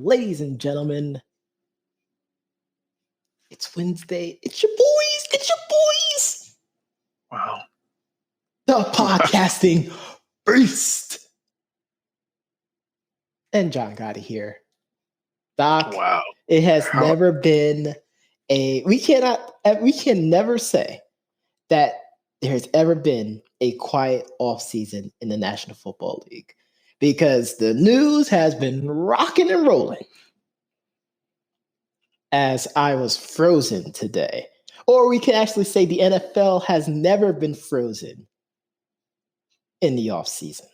ladies and gentlemen, it's Wednesday. It's your boys. It's your boys. Wow. The podcasting beast. And John Gotti here. Doc, Wow. it has never been we can never say that there has ever been a quiet offseason in the National Football League because the news has been rocking and rolling as I was frozen today. Or we can actually say the NFL has never been frozen in the offseason.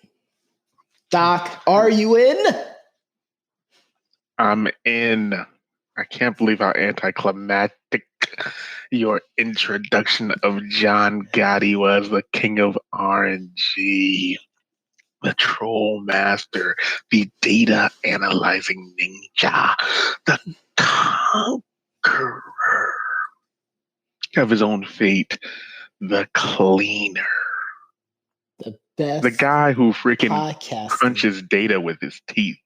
Doc, are you in? I'm in. I can't believe how anticlimactic your introduction of John Gotti was, the king of RNG, the troll master, the data analyzing ninja, the conqueror of his own fate, the cleaner. The best. The guy who freaking podcasting. crunches data with his teeth.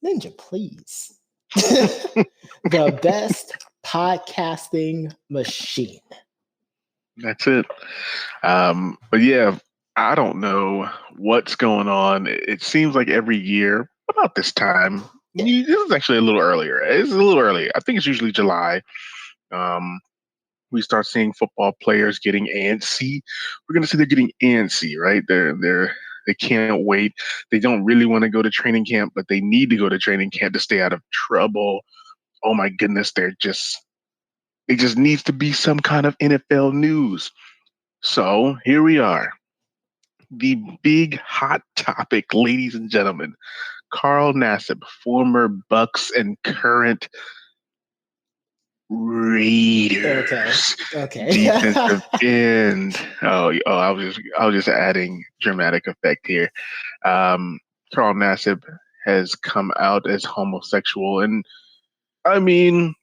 Ninja, please. The best podcasting machine. That's it. But yeah, I don't know what's going on. It seems like every year about this time. This is actually a little earlier. It's a little early. I think it's usually July. We start seeing football players getting antsy. We're gonna see they're getting antsy, right? They can't wait. They don't really want to go to training camp, but they need to go to training camp to stay out of trouble. Oh my goodness, it just needs to be some kind of NFL news. So here we are. The big hot topic, ladies and gentlemen. Carl Nassib, former Bucks and current Raiders. Okay. Defensive end. I was just adding dramatic effect here. Carl Nassib has come out as homosexual, and I mean,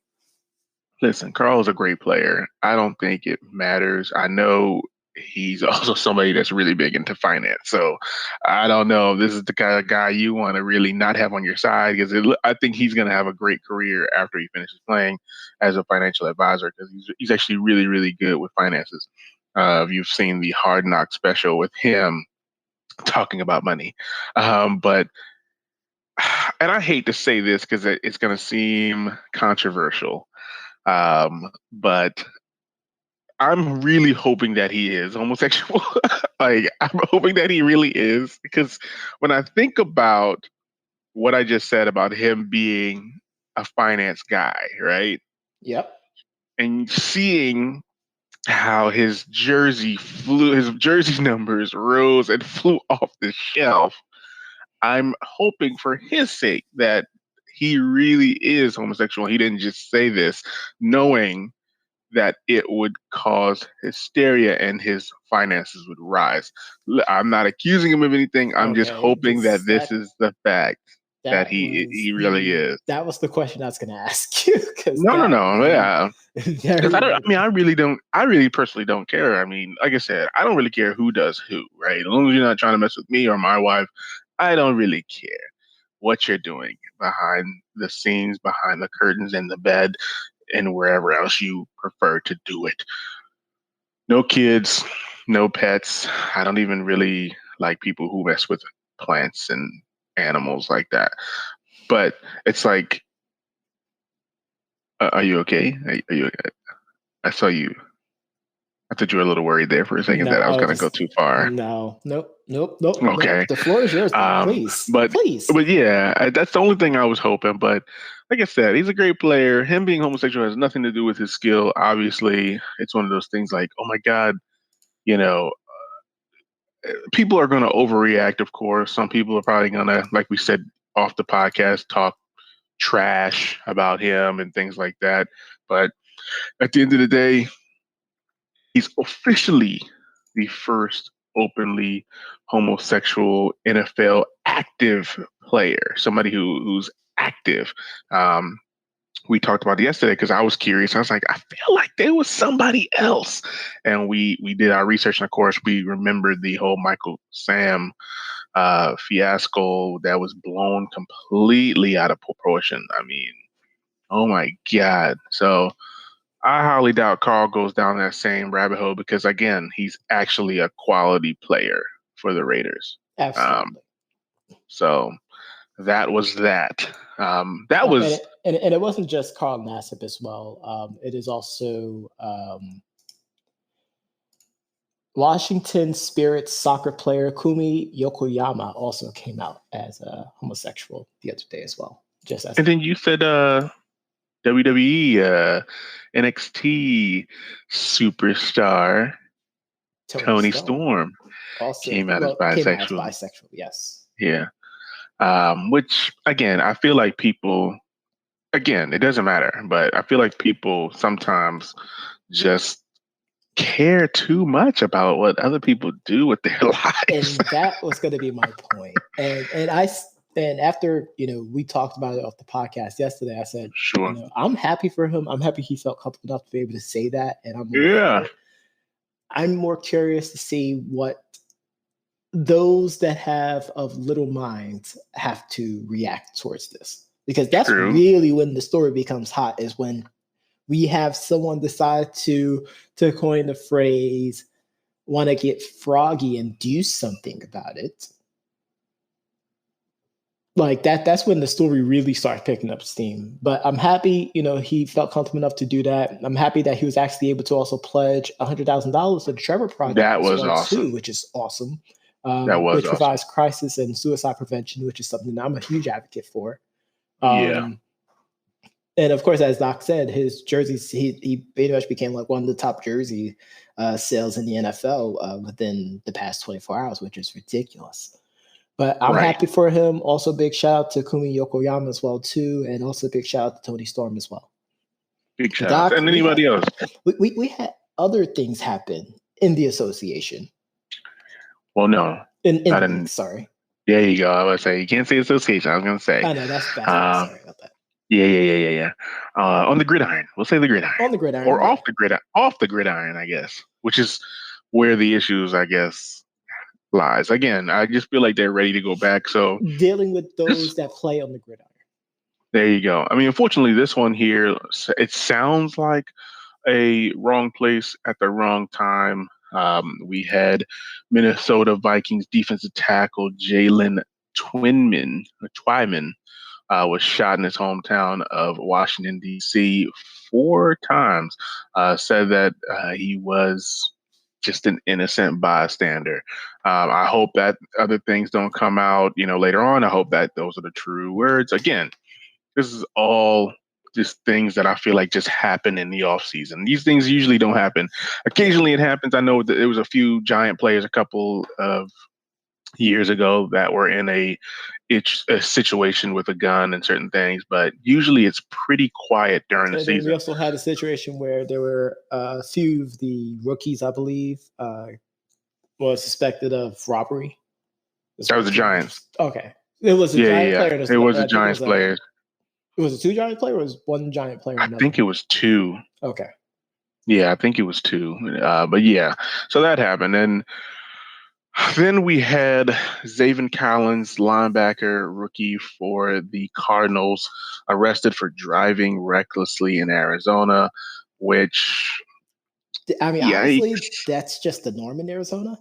listen, Carl is a great player. I don't think it matters. I know he's also somebody that's really big into finance. So I don't know if this is the kind of guy you want to really not have on your side, because I think he's going to have a great career after he finishes playing as a financial advisor, because he's actually really, really good with finances. You've seen the Hard Knock special with him talking about money. And I hate to say this because it's going to seem controversial. But I'm really hoping that he is homosexual. I'm hoping that he really is, because when I think about what I just said about him being a finance guy, right? Yep. And seeing how his jersey numbers rose and flew off the shelf, I'm hoping for his sake that he really is homosexual. He didn't just say this knowing that it would cause hysteria and his finances would rise. I'm not accusing him of anything. I'm just hoping that this is the fact that he really is. That was the question I was going to ask you. No. Yeah. Because I really personally don't care. I mean, like I said, I don't really care who does who, right? As long as you're not trying to mess with me or my wife, I don't really care what you're doing behind the scenes, behind the curtains, in the bed, and wherever else you prefer to do it. No kids, no pets. I don't even really like people who mess with plants and animals like that. But it's like, are you okay? Are you okay? I saw you. I thought you were a little worried there for a second that I was going to go too far. No. Nope. Okay. The floor is yours, please. But yeah, that's the only thing I was hoping. But like I said, he's a great player. Him being homosexual has nothing to do with his skill. Obviously, it's one of those things like, oh my God, people are going to overreact, of course. Some people are probably going to, like we said off the podcast, talk trash about him and things like that. But at the end of the day, he's officially the first openly homosexual NFL active player, somebody who's active. We talked about it yesterday because I was curious. I was like, I feel like there was somebody else. And we did our research. And of course, we remembered the whole Michael Sam fiasco that was blown completely out of proportion. I mean, oh my God. So I highly doubt Carl goes down that same rabbit hole because, again, he's actually a quality player for the Raiders. Absolutely. So that was that. That was and it wasn't just Carl Nassib as well. It is also Washington Spirit soccer player Kumi Yokoyama also came out as a homosexual the other day as well. Just as and then you said WWE NXT superstar Tony Storm also came out as came out as bisexual. bisexual. Yes. Yeah. Which again, I feel like people again, it doesn't matter, but I feel like people sometimes just care too much about what other people do with their lives. And that was going to be my point. And after we talked about it off the podcast yesterday, I said, Sure. I'm happy for him. I'm happy he felt comfortable enough to be able to say that, and I'm more curious to see what those that have of little minds have to react towards this, because that's really when the story becomes hot, is when we have someone decide to coin the phrase, want to get froggy and do something about it. Like that's when the story really starts picking up steam. But I'm happy, he felt comfortable enough to do that. I'm happy that he was actually able to also pledge $100,000 to the Trevor Project. That was awesome, too, which is awesome. Which provides crisis and suicide prevention, which is something that I'm a huge advocate for. And of course, as Doc said, his jerseys, he pretty much became like one of the top jersey sales in the NFL within the past 24 hours, which is ridiculous. But I'm happy for him. Also, big shout out to Kumi Yokoyama as well, too. And also big shout out to Tony Storm as well. Big shout out. And anybody else? We had other things happen in the association. Well, no. Sorry. There you go. I was say you can't say association. I was going to say. I know, that's bad. Sorry about that. Yeah. On the gridiron. We'll say the gridiron. On the gridiron. Or off the gridiron, I guess. Which is where the issues, I guess, lies. Again, I just feel like they're ready to go back. So dealing with those that play on the gridiron. There you go. I mean, unfortunately, this one here, it sounds like a wrong place at the wrong time. We had Minnesota Vikings defensive tackle Jaylen Twyman was shot in his hometown of Washington, D.C. 4 times. Said that he was just an innocent bystander. I hope that other things don't come out, later on. I hope that those are the true words. Again, this is all just things that I feel like just happen in the off season. These things usually don't happen. Occasionally it happens. I know that there was a few Giant players a couple of years ago that were in a situation with a gun and certain things, but usually it's pretty quiet during the season. We also had a situation where there were a few of the rookies, I believe, was suspected of robbery. That was the Giants. Okay. It was a Giant player. It was a Giants player. It was a 2 Giant player, or was one Giant player? I think it was 2. Okay. Yeah, I think it was 2. But yeah, so that happened. And then we had Zaven Collins, linebacker rookie for the Cardinals, arrested for driving recklessly in Arizona, which... I mean, honestly, that's just the norm in Arizona.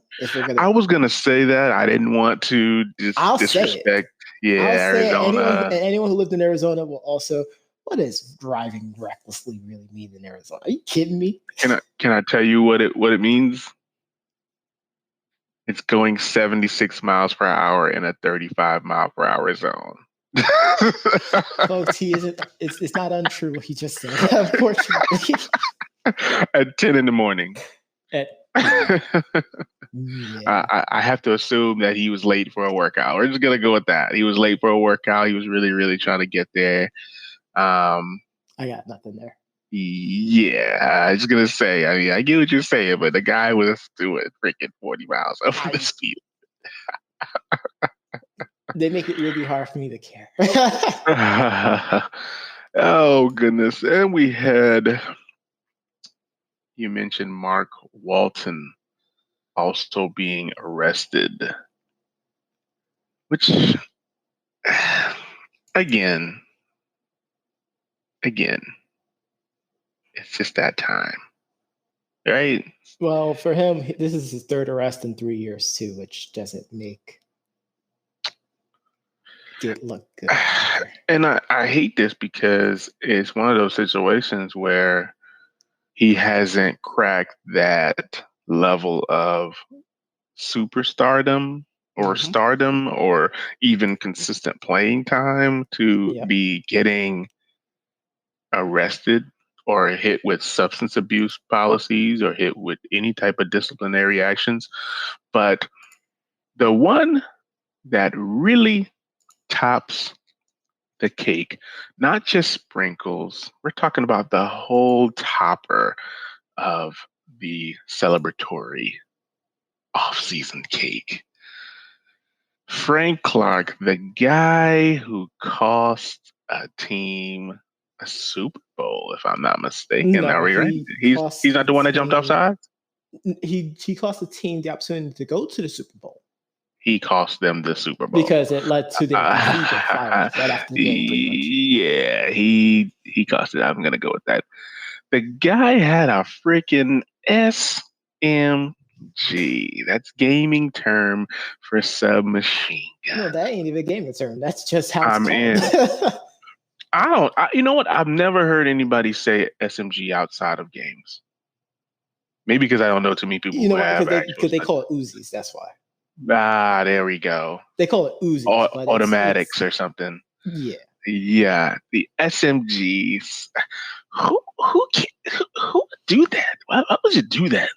I was going to say that. I didn't want to disrespect Arizona. Anyone who lived in Arizona will also... What does driving recklessly really mean in Arizona? Are you kidding me? Can I tell you what it means? It's going 76 miles per hour in a 35 mile per hour zone. Folks, he isn't. It's not untrue what he just said. Unfortunately, at 10 in the morning. I have to assume that he was late for a workout. We're just gonna go with that. He was late for a workout. He was really, really trying to get there. I got nothing there. Yeah, I was gonna say. I mean, I get what you're saying, but the guy was doing freaking 40 miles over the speed. They make it really hard for me to care. Oh goodness! And we had, you mentioned Mark Walton also being arrested. which again, again, it's just that time, right? Well, for him, this is his third arrest in 3 years too, which doesn't make it look good either. And I hate this because it's one of those situations where he hasn't cracked that level of superstardom or stardom or even consistent playing time to Yep. be getting arrested or hit with substance abuse policies or hit with any type of disciplinary actions. But the one that really tops the cake, not just sprinkles, we're talking about the whole topper of the celebratory off-season cake. Frank Clark, the guy who cost a team a Super Bowl, if I'm not mistaken. Are No, we right? he He's cost not the the one that jumped off team. sides? He cost the team the opportunity to go to the Super Bowl He cost them the Super Bowl. because it led to them conceding finals right after the game, pretty much. Yeah, he cost it. I'm gonna go with that. The guy had a freaking SMG. That's gaming term for submachine gun. No, that ain't even a gaming term. That's just how I'm in. it's called. You know what? I've never heard anybody say SMG outside of games. Maybe because I don't know too many people You know who why? have Because they call it Uzis. That's why. There we go. They call it Uzis, but Automatics or something. Yeah. Yeah, the SMGs. Who would do that? Why would you do that?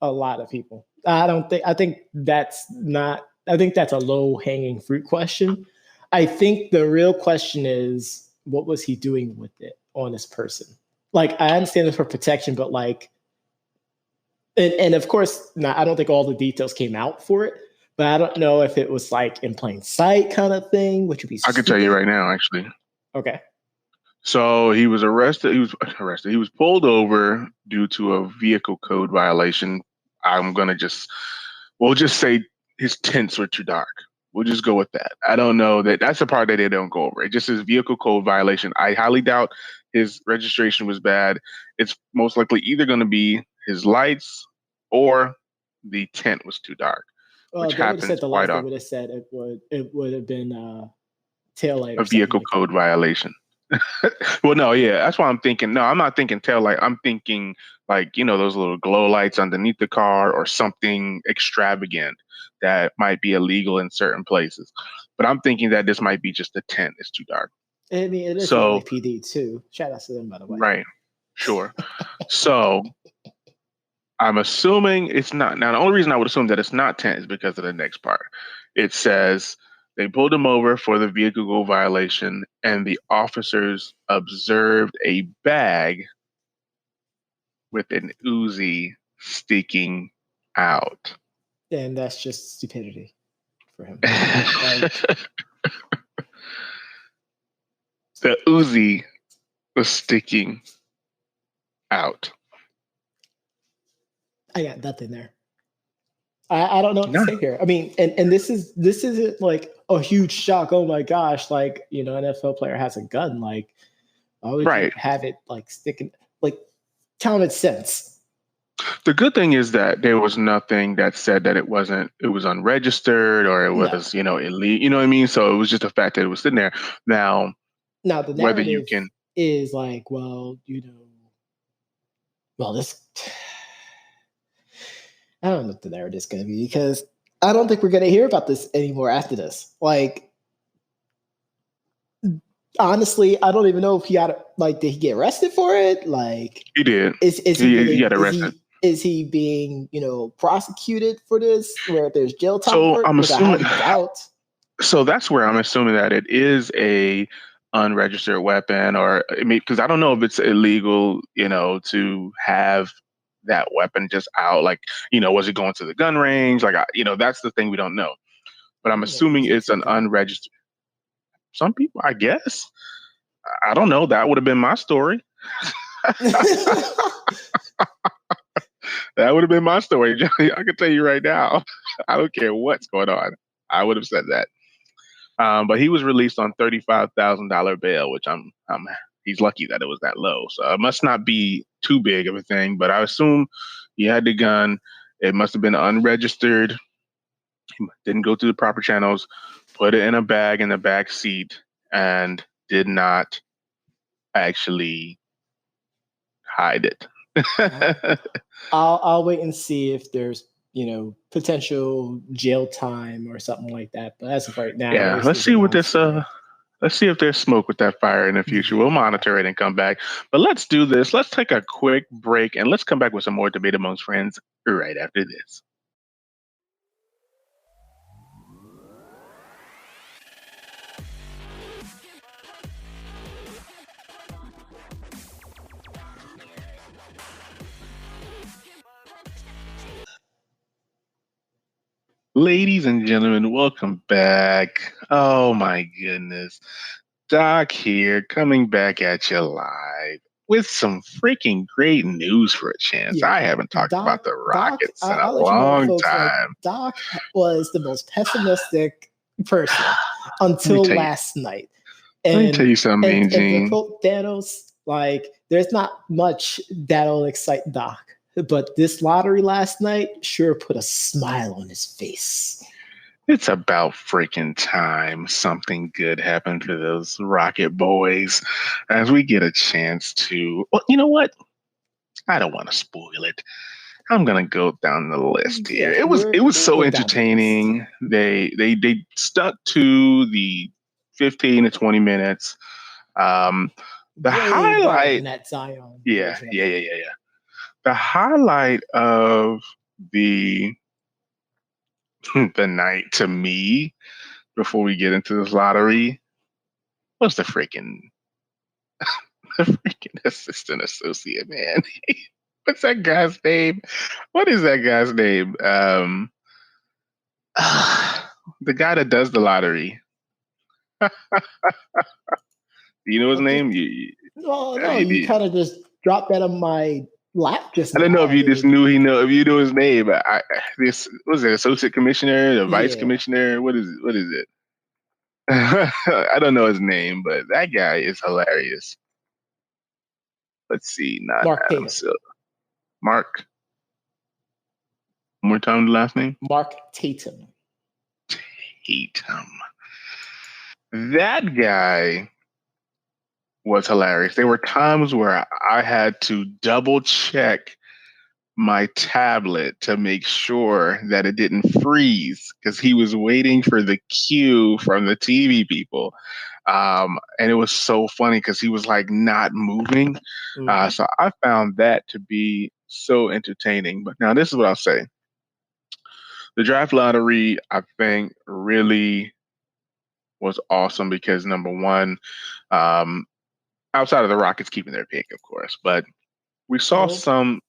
A lot of people. I think that's a low hanging fruit question. I think the real question is, what was he doing with it on this person? Like, I understand it for protection, but like, and of course, I don't think all the details came out for it, but I don't know if it was like in plain sight kind of thing, which would be I can tell you right now, actually. Okay. So he was arrested. He was pulled over due to a vehicle code violation. We'll just say his tints were too dark. We'll just go with that. I don't know that's the part that they don't go over. It just is vehicle code violation. I highly doubt his registration was bad. It's most likely either going to be his lights or the tint was too dark, which happens said the quite lights. They often. would have said it would have been taillight or A vehicle code violation. Well, no, yeah, that's why I'm thinking. No, I'm not thinking tail light. I'm thinking like those little glow lights underneath the car or something extravagant that might be illegal in certain places. But I'm thinking that this might be just the tint. It's too dark. I mean, it is So, the LAPD too. Shout out to them, by the way. Right. Sure. So I'm assuming it's not. Now, the only reason I would assume that it's not tint is because of the next part. It says they pulled him over for the vehicle code violation, and the officers observed a bag with an Uzi sticking out. And that's just stupidity for him. The Uzi was sticking out. I got nothing there. I don't know what to say here. I mean, and this isn't like a huge shock. Oh my gosh, like NFL player has a gun. Like, why would you have it like sticking? Like, common sense. The good thing is that there was nothing that said that it was unregistered or it was illegal. You know what I mean? So it was just the fact that it was sitting there. Now the narrative is like, this. I don't know what the narrative is going to be because I don't think we're going to hear about this anymore after this. Like, honestly, I don't even know if he got did he get arrested for it? Like, he did. He got arrested. Is he being prosecuted for this? Where there's jail time? So I'm assuming. So that's where I'm assuming that it is a unregistered weapon, or because I don't know if it's illegal, to have that weapon just out. Like, was it going to the gun range? Like, that's the thing we don't know. But I'm assuming it's an unregistered. Some people, I guess. I don't know. That would have been my story. That would have been my story, Johnny. I can tell you right now. I don't care what's going on. I would have said that. But he was released on $35,000 bail, which he's lucky that it was that low. So it must not be too big of a thing. But I assume he had the gun. It must have been unregistered. He didn't go through the proper channels. Put it in a bag in the back seat and did not actually hide it. I'll wait and see if there's potential jail time or something like that. But as of right now, Yeah, let's see what this. Let's see if there's smoke with that fire in the future. We'll monitor it and come back. But let's do this. Let's take a quick break and let's come back with some more debate amongst friends right after this. Ladies and gentlemen, welcome back. Oh my goodness. Doc here, coming back at you live with some freaking great news for a chance. I haven't talked about the Rockets in a long time. Doc was the most pessimistic person until last night. And, let me tell you something, Gene. And to quote Thanos, there's not much that'll excite Doc. But this lottery last night sure put a smile on his face. It's about freaking time something good happened for those Rocket boys as we get a chance to. Well, you know what? I don't want to spoil it. I'm gonna go down the list here. It was so entertaining. They stuck to the 15 to 20 minutes. The highlight in that Zion. Yeah. The highlight of the night to me, before we get into this lottery, was the freaking assistant associate, man. What's that guy's name? What is that guy's name? The guy that does the lottery. Do you know his name? No, you kind of just dropped that on my lap just I don't know if you just knew if you know his name. This was it, associate commissioner, the vice commissioner. What is it? I don't know his name, but that guy is hilarious. Let's see, not Mark Adam Silver. Mark. One more time, the last name. Mark Tatum. That guy was hilarious. There were times where I had to double check my tablet to make sure that it didn't freeze because he was waiting for the cue from the TV people. And it was so funny because he was not moving. So I found that to be so entertaining. But now this is what I'll say. The draft lottery, I think, really was awesome because number one, outside of the Rockets keeping their pick, of course, but we saw some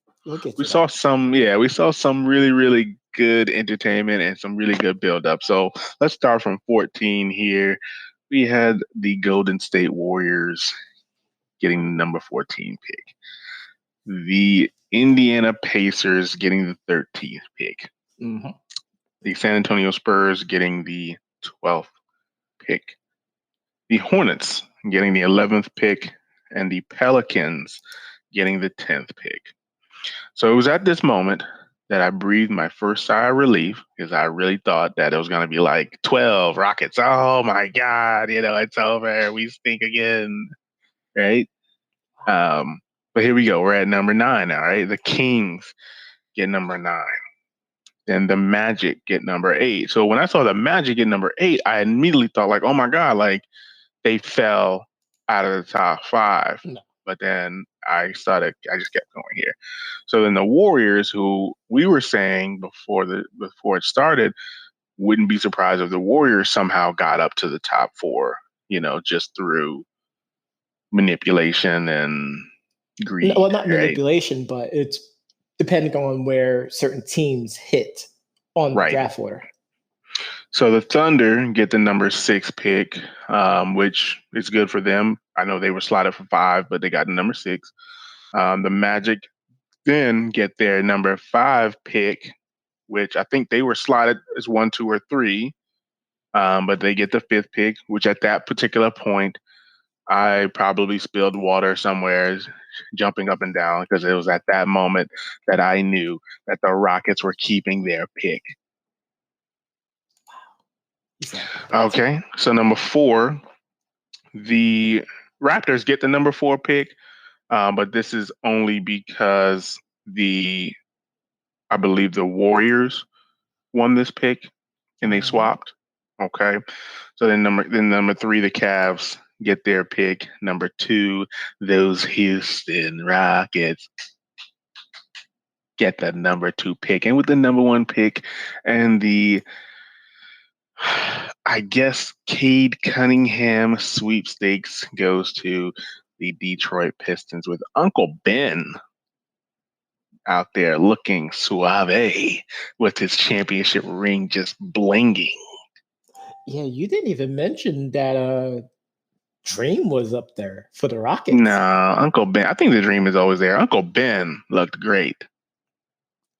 really, really good entertainment and some really good build up. So let's start from 14 here. We had the Golden State Warriors getting the number 14 pick. The Indiana Pacers getting the 13th pick. Mm-hmm. The San Antonio Spurs getting the 12th pick. The Hornets getting the 11th pick. And the Pelicans getting the 10th pick. So it was at this moment that I breathed my first sigh of relief because I really thought that it was going to be 12 Rockets. Oh my God, it's over. We stink again, right? But here we go. We're at number 9 now, right? The Kings get number 9. Then the Magic get number 8. So when I saw the Magic get number 8, I immediately thought oh my God, they fell out of the top 5. No. But then I just kept going here. So then the Warriors, who we were saying before it started, wouldn't be surprised if the Warriors somehow got up to the top 4, just through manipulation and greed. Well, not manipulation, but it's depending on where certain teams hit on the draft order. So the Thunder get the number 6 pick, which is good for them. I know they were slotted for 5, but they got the number 6. The Magic then get their number 5 pick, which I think they were slotted as 1, 2, or 3. But they get the fifth pick, which at that particular point, I probably spilled water somewhere, jumping up and down, because it was at that moment that I knew that the Rockets were keeping their pick. Okay, so number 4, the Raptors get the number 4 pick, but this is only because I believe the Warriors won this pick and they swapped. Okay, so then number 3, the Cavs get their pick. Number 2, those Houston Rockets get the number 2 pick, and with the number 1 pick and the, I guess, Cade Cunningham sweepstakes goes to the Detroit Pistons with Uncle Ben out there looking suave with his championship ring just blinging. Yeah, you didn't even mention that Dream was up there for the Rockets. No, Uncle Ben. I think the Dream is always there. Uncle Ben looked great.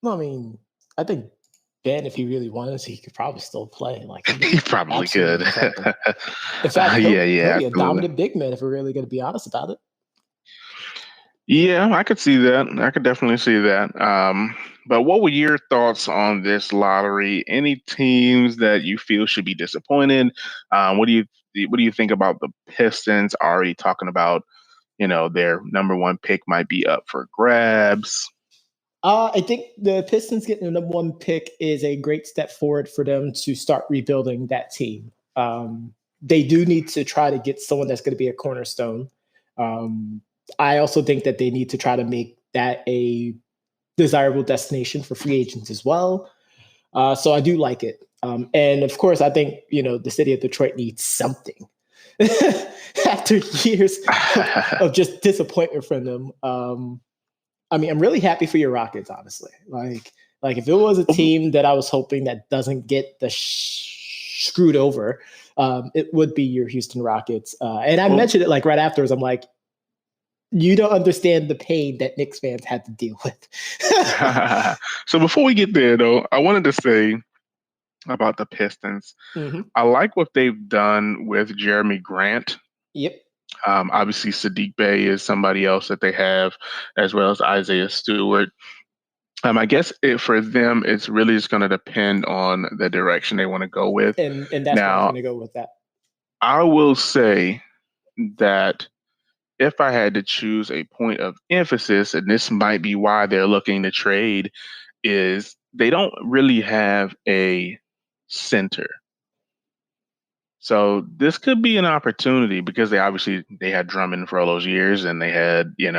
Well, I mean, I think Ben, if he really wanted to, he could probably still play. Like he probably could. In fact, he'll be a dominant big man if we're really going to be honest about it. Yeah, I could see that. I could definitely see that. But what were your thoughts on this lottery? Any teams that you feel should be disappointed? What do you think about the Pistons? Already talking about, their number 1 pick might be up for grabs. I think the Pistons getting the number 1 pick is a great step forward for them to start rebuilding that team. They do need to try to get someone that's going to be a cornerstone. I also think that they need to try to make that a desirable destination for free agents as well. So I do like it. And of course, I think, the city of Detroit needs something after years of just disappointment from them. I mean, I'm really happy for your Rockets, honestly. Like if it was a team that I was hoping that doesn't get the screwed over, it would be your Houston Rockets. And I mentioned it like right afterwards. I'm like, you don't understand the pain that Knicks fans had to deal with. So before we get there, though, I wanted to say about the Pistons. Mm-hmm. I like what they've done with Jeremy Grant. Yep. Obviously, Sadiq Bey is somebody else that they have, as well as Isaiah Stewart. I guess for them, it's really just going to depend on the direction they want to go with. And that's where I'm going to go with that. I will say that if I had to choose a point of emphasis, and this might be why they're looking to trade, is they don't really have a center. So this could be an opportunity because they had Drummond for all those years, and they had, he's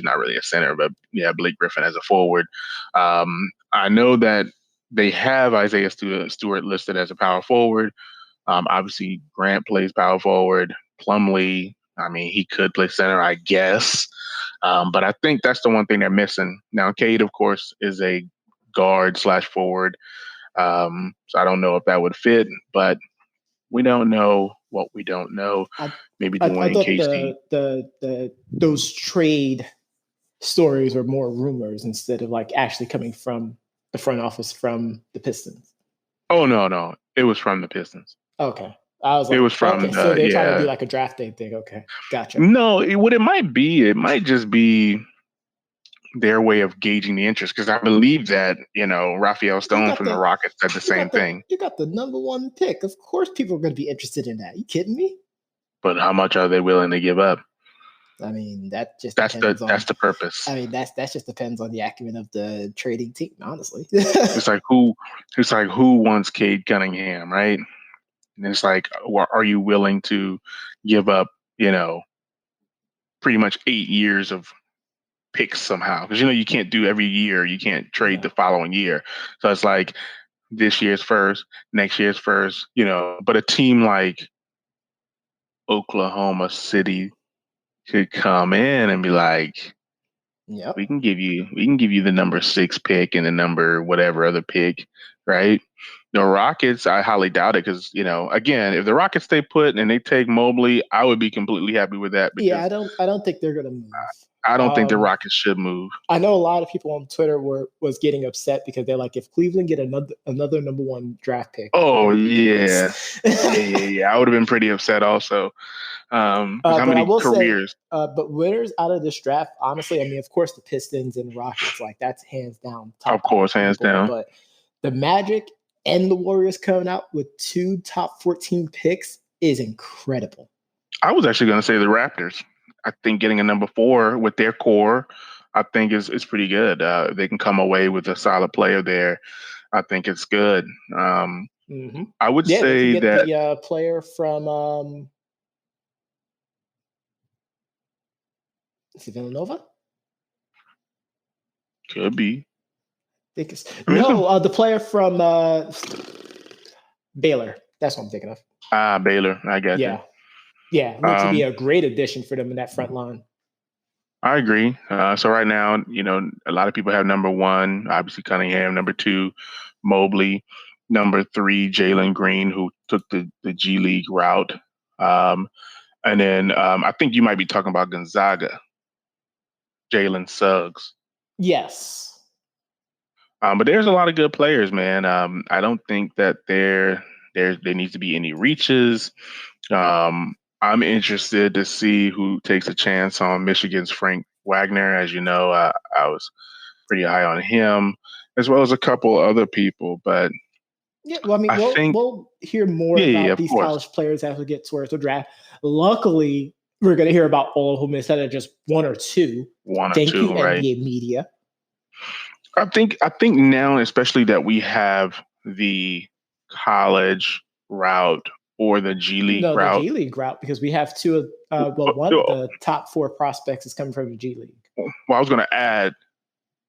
not really a center, but Blake Griffin as a forward. I know that they have Isaiah Stewart listed as a power forward. Obviously, Grant plays power forward. Plumlee, he could play center, I guess. But I think that's the one thing they're missing. Now, Cade, of course, is a guard/forward. So I don't know if that would fit, but we don't know what we don't know. Maybe Dwayne KC. Those trade stories were more rumors instead of like actually coming from the front office from the Pistons. Oh no, it was from the Pistons. Okay. I was like, it was from so they're trying to do like a draft day thing. Okay, gotcha. No, what it might just be their way of gauging the interest, because I believe that Raphael Stone from the Rockets said the same thing. You got the number 1 pick. Of course, people are going to be interested in that. Are you kidding me? But how much are they willing to give up? I mean, that's the purpose. I mean, that just depends on the acumen of the trading team, honestly. It's like who wants Cade Cunningham, right? And it's like, are you willing to give up, pretty much 8 years of picks somehow? Because you can't do every year. You can't trade the following year. So it's like this year's first, next year's first. But a team like Oklahoma City could come in and be like, we can give you the number 6 pick and the number whatever other pick, right? The Rockets, I highly doubt it, because again, if the Rockets stay put and they take Mobley, I would be completely happy with that. I don't think they're gonna move. I don't think the Rockets should move. I know a lot of people on Twitter was getting upset because they're like, if Cleveland get another number one draft pick. Oh yeah, yeah. I would have been pretty upset also. How many careers? Say, but winners out of this draft, honestly, I mean, of course, the Pistons and Rockets, like that's hands down. Of course, hands down. But the Magic and the Warriors coming out with 2 top 14 picks is incredible. I was actually going to say the Raptors. I think getting a number 4 with their core, I think is pretty good. They can come away with a solid player there. I think it's good. I would say that the player from is it Villanova? Could be. I think it's the player from Baylor. That's what I'm thinking of. Baylor. I got you. Yeah, looks to be a great addition for them in that front line. I agree. So right now, a lot of people have number 1, obviously Cunningham, number 2, Mobley, number 3, Jalen Green, who took the G League route. And then I think you might be talking about Gonzaga, Jalen Suggs. Yes. But there's a lot of good players, man. I don't think that there needs to be any reaches. I'm interested to see who takes a chance on Michigan's Frank Wagner. As you know, I was pretty high on him, as well as a couple other people. But yeah, well, I mean, we'll hear more about these college players as we get towards the draft. Luckily, we're going to hear about all of them instead of just 1 or 2. Thank you, right? NBA media. I think now, especially that we have the college route or the G League route. The G League route, because we have 2 of one of the top 4 prospects is coming from the G League. Well, I was going to add,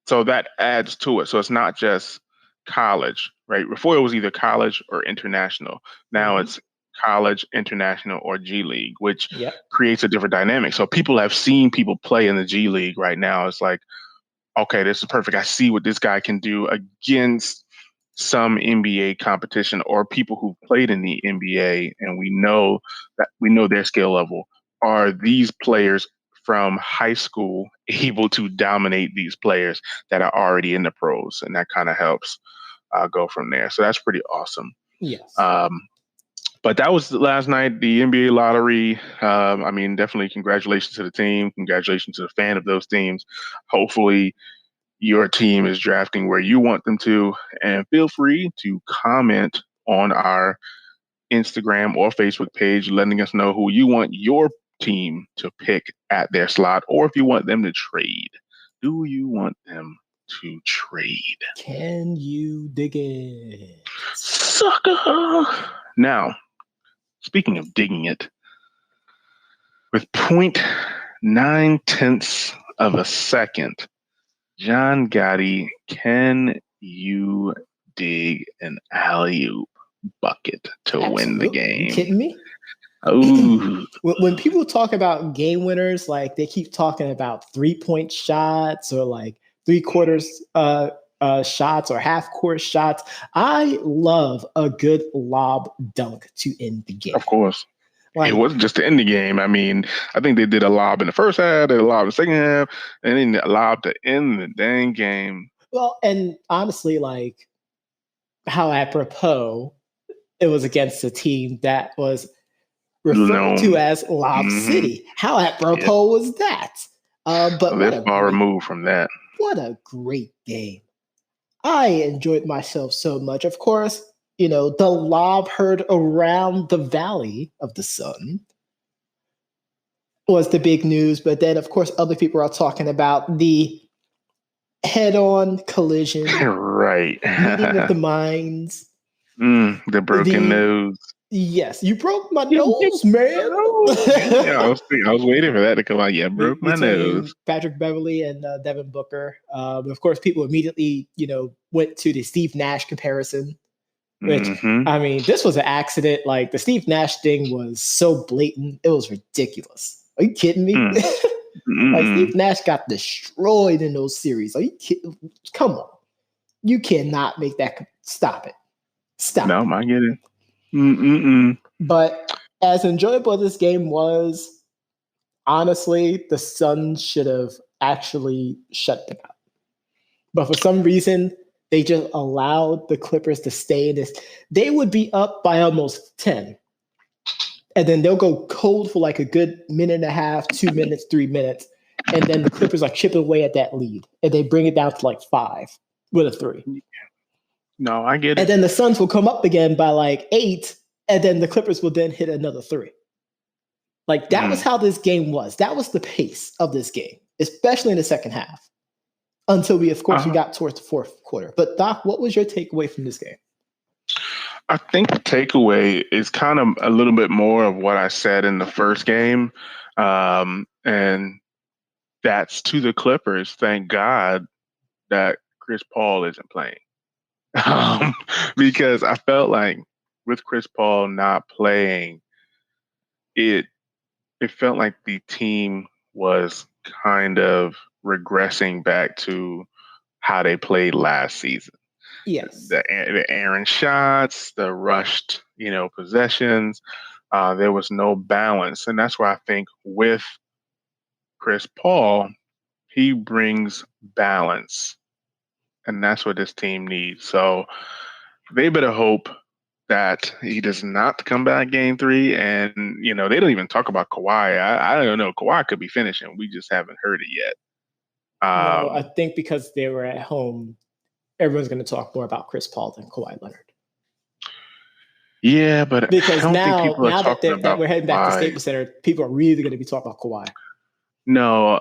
so that adds to it. So it's not just college, right? Before it was either college or international. Now it's college, international, or G League, which creates a different dynamic. So people have seen people play in the G League right now. It's like, okay, this is perfect. I see what this guy can do against some NBA competition or people who played in the NBA, and we know their skill level. Are these players from high school able to dominate these players that are already in the pros? And that kind of helps go from there. So that's pretty awesome. Yes. But that was last night, the NBA lottery. I mean, definitely congratulations to the team. Congratulations to the fan of those teams. Hopefully your team is drafting where you want them to. And feel free to comment on our Instagram or Facebook page, letting us know who you want your team to pick at their slot, or if you want them to trade. Do you want them to trade? Can you dig it? Sucker! Now, speaking of digging it, with 0.9 of a second, John Gotti, can you dig an alley-oop bucket to win the game? You kidding me? Ooh. When people talk about game winners, like they keep talking about 3-point shots or like 3/4 shots or half-court shots. I love a good lob dunk to end the game. Of course. Like, it wasn't just to end the game. I mean, I think they did a lob in the first half, they did a lob in the second half, and then a lob to end the dang game. Well, and honestly, like how apropos it was against a team that was referred to as Lob City. How apropos was that? But they're far removed from that. What a great game. I enjoyed myself so much. Of course, the lob heard around the Valley of the Sun was the big news. But then, of course, other people are talking about the head-on collision. Right. Meeting of the minds. The broken nose. Yes, you broke my nose, man. Yeah, I was waiting for that to come out. Yeah, broke my nose. Patrick Beverley and Devin Booker. Of course, people immediately, went to the Steve Nash comparison. Which, I mean, this was an accident. Like, the Steve Nash thing was so blatant. It was ridiculous. Are you kidding me? Like, Steve Nash got destroyed in those series. Are you kidding? Come on. You cannot make that. Stop it. Stop. No, I get it. But as enjoyable as this game was, honestly, the Suns should have actually shut them out. But for some reason, they just allowed the Clippers to stay in this. They would be up by almost 10. And then they'll go cold for like a good minute and a half, 2 minutes, 3 minutes. And then the Clippers are chipping away at that lead. And they bring it down to like 5 with a 3. No, I get it. And then the Suns will come up again by like 8. And then the Clippers will then hit another 3. Like that was how this game was. That was the pace of this game, especially in the second half. Until we, of course, we got towards the fourth quarter. But Doc, what was your takeaway from this game? I think the takeaway is kind of a little bit more of what I said in the first game. And that's to the Clippers. Thank God that Chris Paul isn't playing. Because I felt like with Chris Paul not playing, it felt like the team was kind of regressing back to how they played last season. Yes. The errant shots, the rushed, possessions. There was no balance. And that's why I think with Chris Paul, he brings balance. And that's what this team needs. So they better hope that he does not come back game 3. And, they don't even talk about Kawhi. I don't know. Kawhi could be finishing. We just haven't heard it yet. No, I think because they were at home, everyone's going to talk more about Chris Paul than Kawhi Leonard. Yeah, but because now that we're heading back to Kawhi. Staples Center, people are really going to be talking about Kawhi. No,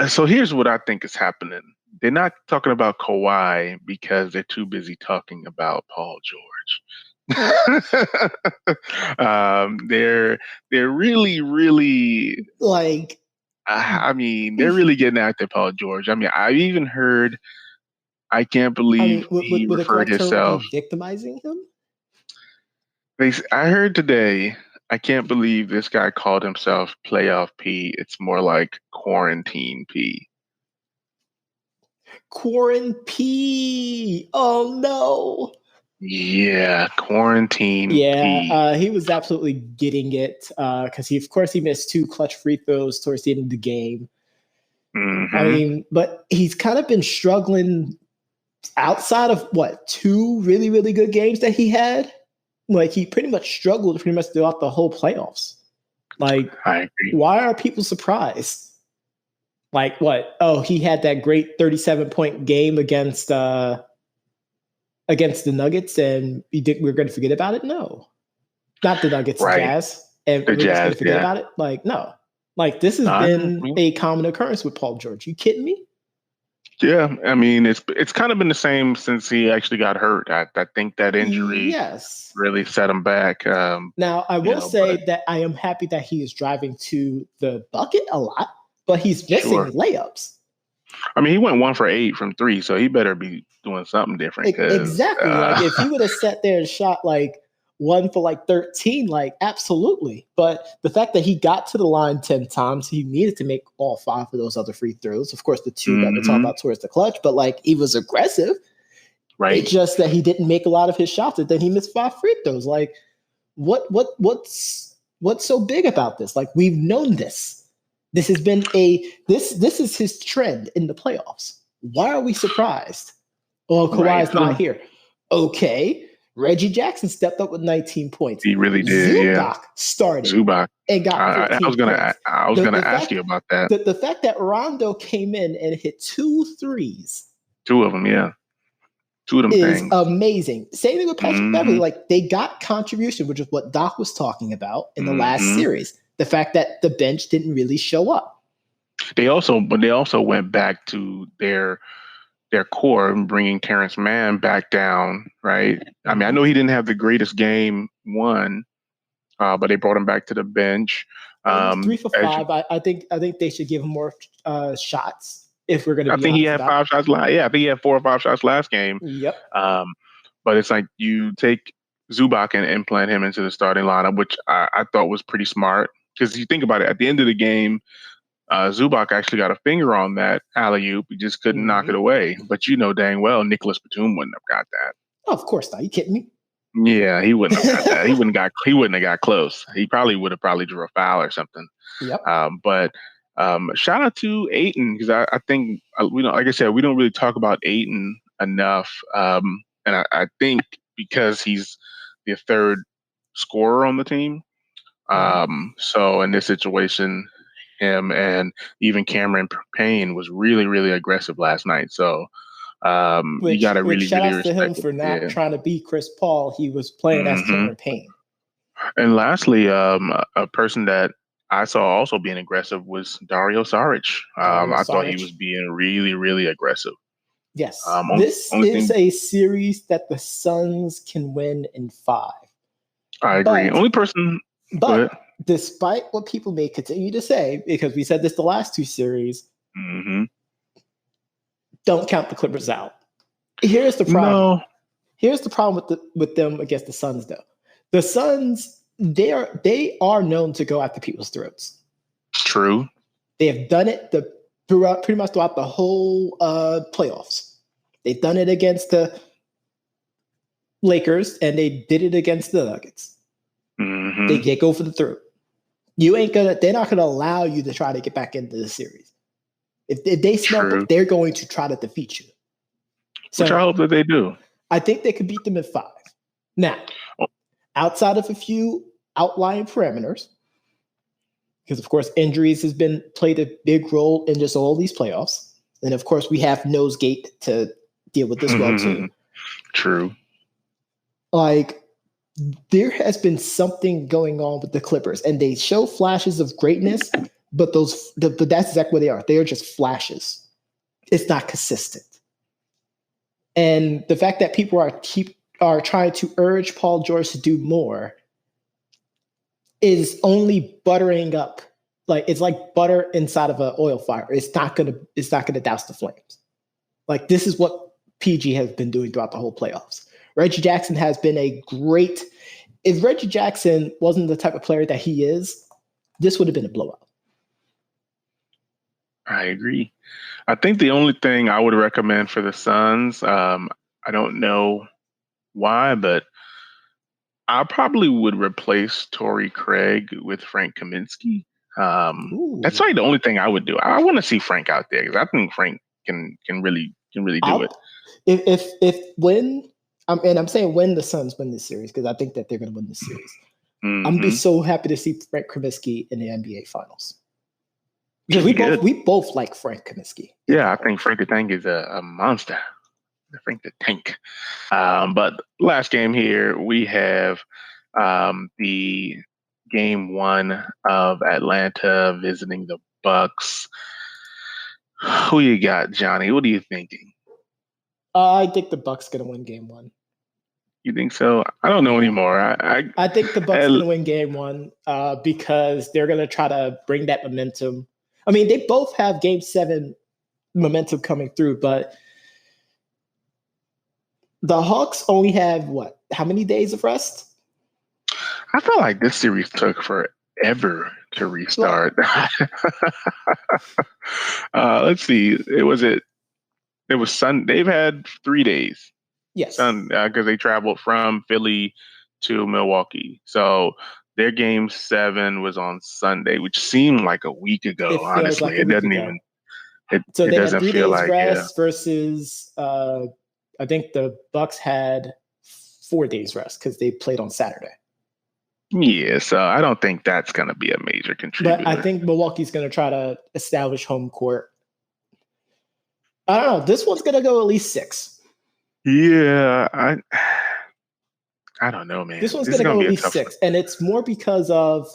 so here's what I think is happening. They're not talking about Kawhi because they're too busy talking about Paul George. They're really, really like. They're really getting after Paul George. I even heard. I can't believe he referred himself victimizing him. I heard today. I can't believe this guy called himself Playoff P. It's more like Quarantine P. Quarantine P. Oh no. Yeah, Quarantine P. He was absolutely getting it because he missed 2 clutch free throws towards the end of the game. Mm-hmm. But he's kind of been struggling outside of 2 really, really good games that he had. Like he pretty much struggled throughout the whole playoffs. Like, I agree. Why are people surprised? Like what? Oh, he had that great 37-point game against the Nuggets, and we're going to forget about it? No, not the Nuggets, right. Jazz, and we're just going to forget about it. Like no, like this has been a common occurrence with Paul George. You kidding me? Yeah, it's kind of been the same since he actually got hurt. I think that injury really set him back. Now, I will say that I am happy that he is driving to the bucket a lot, but he's missing layups. He went 1 for 8 from 3, so he better be doing something different. Exactly. Like if he would have sat there and shot like 1 for 13, like absolutely. But the fact that he got to the line 10 times, he needed to make all 5 of those other free throws. Of course, the 2 that we're talking about towards the clutch, but like he was aggressive. Right. It's just that he didn't make a lot of his shots, and then he missed 5 free throws. Like, what's so big about this? Like, we've known this. This has been this is his trend in the playoffs. Why are we surprised? Well, Kawhi's not here. Okay. Reggie Jackson stepped up with 19 points. He really did. Zubac started. And got 14 I was gonna ask you about that. The fact that Rondo came in and hit 2 threes. 2 of them, yeah. 2 of them is things. Amazing. Same thing with Patrick Beverly. Like they got contribution, which is what Doc was talking about in the last series. The fact that the bench didn't really show up. They also went back to their core and bringing Terrence Mann back down, right? I know he didn't have the greatest game 1, but they brought him back to the bench. 3 for 5. I think they should give him more shots. If we're going to, I think he had 5 shots. I think he had 4 or 5 shots last game. Yep. But it's like you take Zubac and implant him into the starting lineup, which I thought was pretty smart. Because you think about it, at the end of the game, Zubac actually got a finger on that alley-oop. He just couldn't knock it away. But you know dang well Nicholas Batum wouldn't have got that. Oh, of course not. Are you kidding me? Yeah, he wouldn't have got that. He wouldn't have got close. He would have drew a foul or something. Yep. But Shout out to Aiton because I think we don't, like I said, we don't really talk about Aiton enough, and I think because he's the third scorer on the team. So in this situation, him and even Cameron Payne was really, really aggressive last night. So you got to Which really, shout really outs to him respect it. for not Yeah. trying to beat Chris Paul. He was playing as hmm Cameron Payne. And lastly, a person that I saw also being aggressive was Dario Saric. Dario I thought he Saric. was being really, really aggressive. Yes, Only, this only is thing a series that the Suns can win in 5. I agree. But Only person. Go ahead. despite what people may continue to say, because we said this the last 2 series, hmm don't count the Clippers out. Here's the problem. No, Here's the problem with them against the Suns, though. The Suns, they are known to go after people's throats. true. They have done it pretty much throughout the whole playoffs. They've done it against the Lakers, and they did it against the Nuggets. hmm They go for the throat. They're not gonna allow you to try to get back into the series. If they smell True. it, they're going to try to defeat you. Which I hope that they do. I think they could beat them in 5. Now, outside of a few outlying parameters, because of course injuries has been played a big role in just all these playoffs, and of course we have Nosegate to deal with this well too. True. Like, there has been something going on with the Clippers, and they show flashes of greatness, but that's exactly what they are. They are just flashes. It's not consistent. And the fact that people are trying to urge Paul George to do more is only buttering up. Like, it's like butter inside of an oil fire. It's not gonna douse the flames. Like, this is what PG has been doing throughout the whole playoffs. Reggie Jackson has been a great. If Reggie Jackson wasn't the type of player that he is, this would have been a blowout. I agree. I think the only thing I would recommend for the Suns, I don't know why, but I probably would replace Torrey Craig with Frank Kaminsky. That's like the only thing I would do. I want to see Frank out there because I think Frank can really do it. If when and I'm saying when the Suns win this series, because I think that they're going to win this series. I'm gonna be so happy to see Frank Kaminsky in the NBA Finals. Because we both like Frank Kaminsky. Yeah, I think Frank the Tank is a monster. Frank the Tank. But last game here, we have the game 1 of Atlanta visiting the Bucks. Who you got, Johnny? What are you thinking? I think the Bucks gonna win game 1. You think so? I don't know anymore. I think the Bucks gonna win game 1 because they're gonna try to bring that momentum. I mean, they both have game 7 momentum coming through, but the Hawks only have how many days of rest? I feel like this series took forever to restart. Let's see. It was Sunday. They've had 3 days. Yes. Because they traveled from Philly to Milwaukee. So their game 7 was on Sunday, which seemed like a week ago. Honestly, it doesn't even. So it they doesn't had 3 feel days like rest versus I think the Bucks had 4 days rest because they played on Saturday. Yeah, so I don't think that's going to be a major contributor. But I think Milwaukee's going to try to establish home court. I don't know. This one's going to go at least 6. Yeah, I don't know, man. This one's going to go at least 6, and it's more because of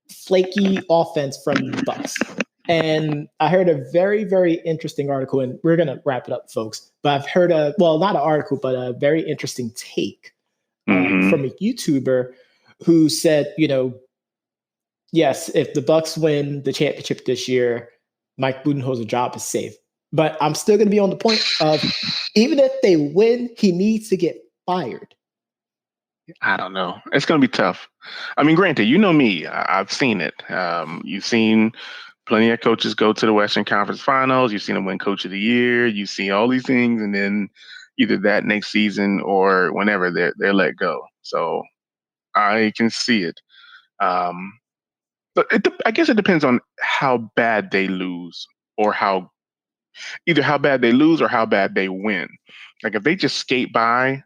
flaky offense from the Bucks. And I heard a very, very interesting article, and we're going to wrap it up, folks. But I've heard not an article, but a very interesting take from a YouTuber who said, yes, if the Bucks win the championship this year, Mike Budenholzer's job is safe. But I'm still going to be on the point of, even if they win, he needs to get fired. I don't know. It's going to be tough. I mean, granted, you know me. I've seen it. You've seen plenty of coaches go to the Western Conference Finals. You've seen them win Coach of the Year. You've seen all these things, and then either that next season or whenever they're let go. So I can see it. But I guess it depends on how bad they lose, or either how bad they lose or how bad they win. Like if they just skate by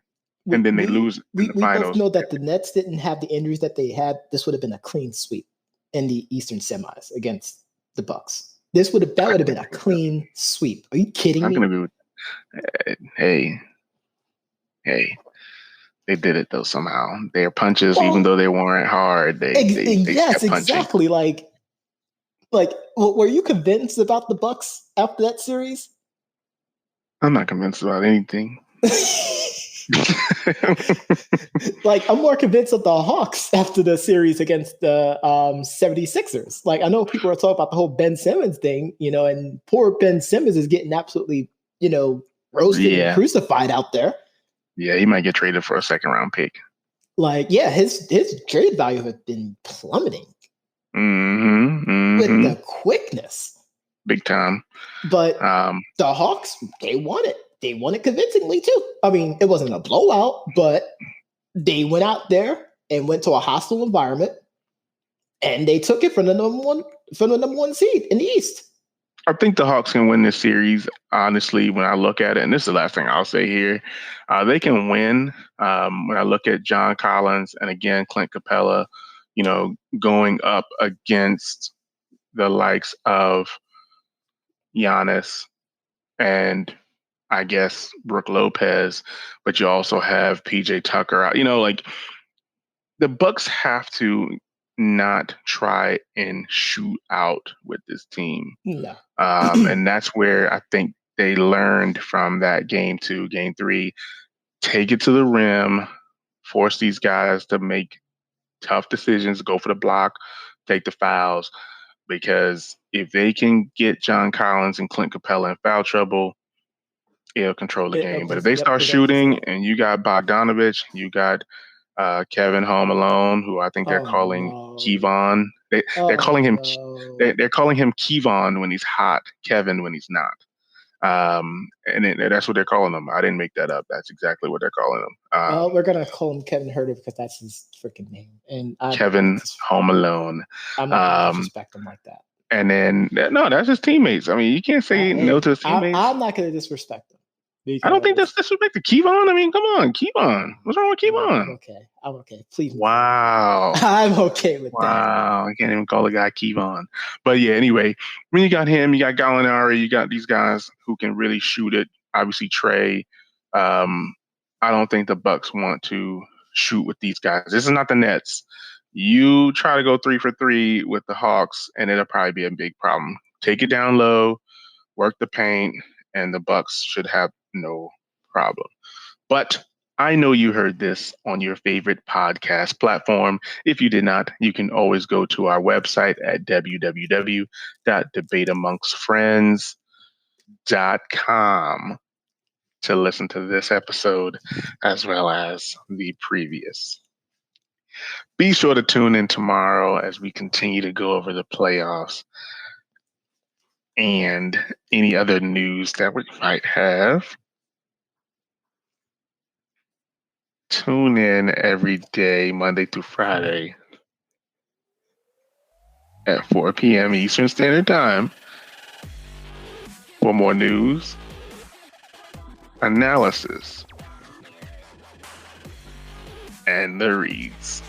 and then they lose in the We both finals. know that the Nets didn't have the injuries that they had. This would have been a clean sweep in the Eastern semis against the Bucks. That would have been a clean sweep. Are you kidding me? I'm gonna be hey, they did it though somehow. Their punches, even though they weren't hard, they yes, kept punching. Exactly. Like, were you convinced about the Bucks after that series? I'm not convinced about anything. Like, I'm more convinced of the Hawks after the series against the 76ers. Like, I know people are talking about the whole Ben Simmons thing, and poor Ben Simmons is getting absolutely, roasted and crucified out there. Yeah, he might get traded for a second round pick. Like, yeah, his trade value has been plummeting with the quickness. Big time. But the Hawks, they won it. They won it convincingly too. I mean, it wasn't a blowout, but they went out there and went to a hostile environment, and they took it from the number one seed in the East. I think the Hawks can win this series. Honestly, when I look at it, and this is the last thing I'll say here, they can win. When I look at John Collins and again Clint Capella, going up against the likes of Giannis and I guess Brook Lopez, but you also have PJ Tucker out. Like the Bucks have to not try and shoot out with this team. Yeah. And that's where I think they learned from that game 2, game 3, take it to the rim, force these guys to make tough decisions, go for the block, take the fouls, because if they can get John Collins and Clint Capella in foul trouble, it'll control the game. But if they start shooting and you got Bogdanovich, you got Kevin Home Alone, who I think they're calling Kevon. They're calling him they're calling him Kevon when he's hot, Kevin when he's not. And that's what they're calling him. I didn't make that up. That's exactly what they're calling him. Well, we're gonna call him Kevin Herter because that's his freaking name. And Kevin Home Alone. I'm not gonna disrespect him like that. And then no, that's his teammates. I mean, you can't say no to his teammates. I'm not gonna disrespect him. I don't think that's disrespect to Kevon. I mean, come on, Kevon. What's wrong with Kevon? I'm okay. Please. Wow. I'm okay with that. Wow. I can't even call the guy Kevon. But yeah, anyway, when you got him, you got Gallinari, you got these guys who can really shoot it. Obviously, Trey. I don't think the Bucks want to shoot with these guys. This is not the Nets. You try to go 3 for 3 with the Hawks, and it'll probably be a big problem. Take it down low, work the paint, and the Bucks should have no problem. But I know you heard this on your favorite podcast platform. If you did not, you can always go to our website at www.debateamongstfriends.com to listen to this episode as well as the previous. Be sure to tune in tomorrow as we continue to go over the playoffs and any other news that we might have. Tune in every day, Monday through Friday at 4 p.m. Eastern Standard Time for more news, analysis, and the reads.